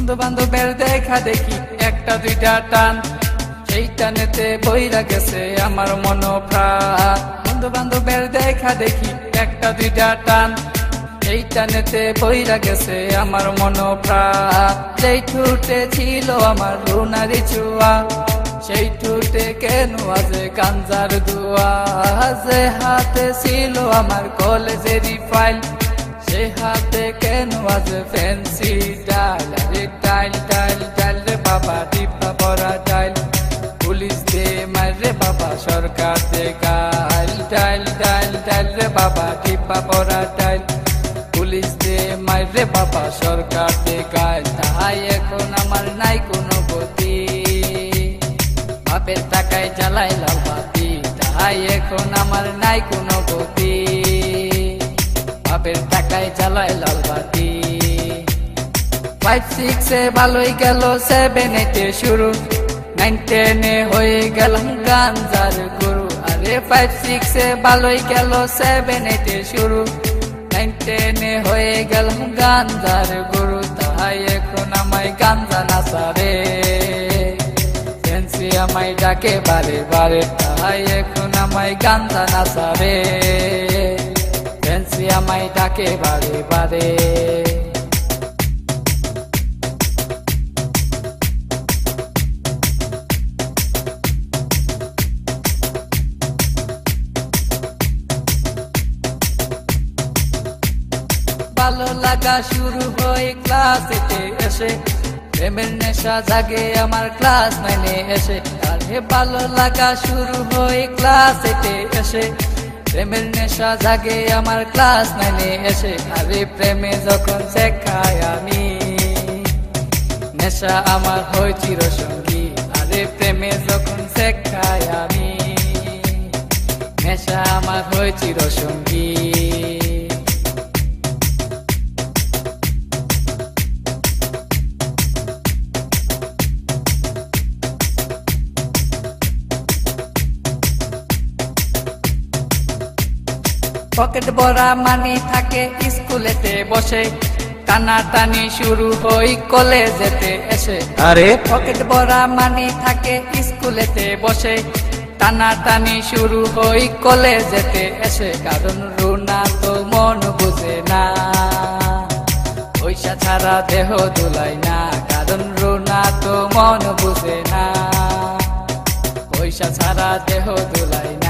বন্ধু বান্ধবের দেখা দেখি একটা দুইটা টান, সেই টানেতে বইরা গেছে আমার মন প্রাণ। বন্ধু বান্ধবের দেখা দেখি একটা দুইটা টান, সেই টানেতে বইরা গেছে আমার মন প্রাণ। যেই ঠুটে ছিল আমার রুনারি চুয়া, সেই ঠুটে কেন আজ গাঞ্জার দুয়া। যে হাতে ছিল আমার কলেজেরই ফাইল, সে হাতে কেন আজ ফ্যান্সি ডাইল। আরে ডাইল ডাইল ডাইল রে বাবা, টিপা পরা ডাইল। পুলিশ দে মারে বাবা, সরকার দে গাইল। ডাইল ডাইল ডাইল রে বাবা, টিপা পরা ডাইল। পুলিশ দে মারে বাবা, সরকার দে গাইল। তাই এখন আমার নাই কোনো গতি, বাপের টাকায় জ্বালাই লাল বাতি। তাই এখন আমার নাই কোনো গতি, বাপের টাকায় জ্বালাই লাল বাতি। 5-6 এ ভালোই গেল, 7 8 এ শুরু, 9-10 এ হয়ে গেলাম গাঞ্জার গুরু। আরে 5-6 এ ভালোই গেল, 7 8 এ শুরু, 9-10 এ হয়ে গেলাম গাঞ্জার গুরু। তাই এখন আমায় গাঞ্জা নাচারে, ফ্যান্সি আমায় ডাকে বারে বারে। তাই এখন আমায় গাঞ্জা নাচারে, ফ্যান্সি আমায় ডাকে বারে বারে। ভালো লাগা শুরু হয় ক্লাস 8 এ এসে, প্রেমের নেশা জাগে আমার ক্লাস 9 এ এসে। আরে ভালো লাগা শুরু হয় ক্লাস 8 এ এসে, প্রেমের নেশা জাগে আমার ক্লাস 9 এ এসে। আরে প্রেমে যখন শেখাই আমি, নেশা আমার হয় চিরসঙ্গী। আরে প্রেমে যখন শেখাই আমি, নেশা আমার হয় চিরসঙ্গী। পকেট ভরা মানি থাকে স্কুলেতে বসে, টানা টানি শুরু হই কলেজেতে এসে। আরে পকেট ভরা মানি থাকে স্কুলেতে বসে, টানা টানি শুরু হই কলেজেতে এসে। কারণ রুনা তো মন বুঝে না, পয়সা ছাড়া দেহ দুলাই না। কারণ রুনা তো মন বুঝে না, পয়সা ছাড়া দেহ দুলাই না।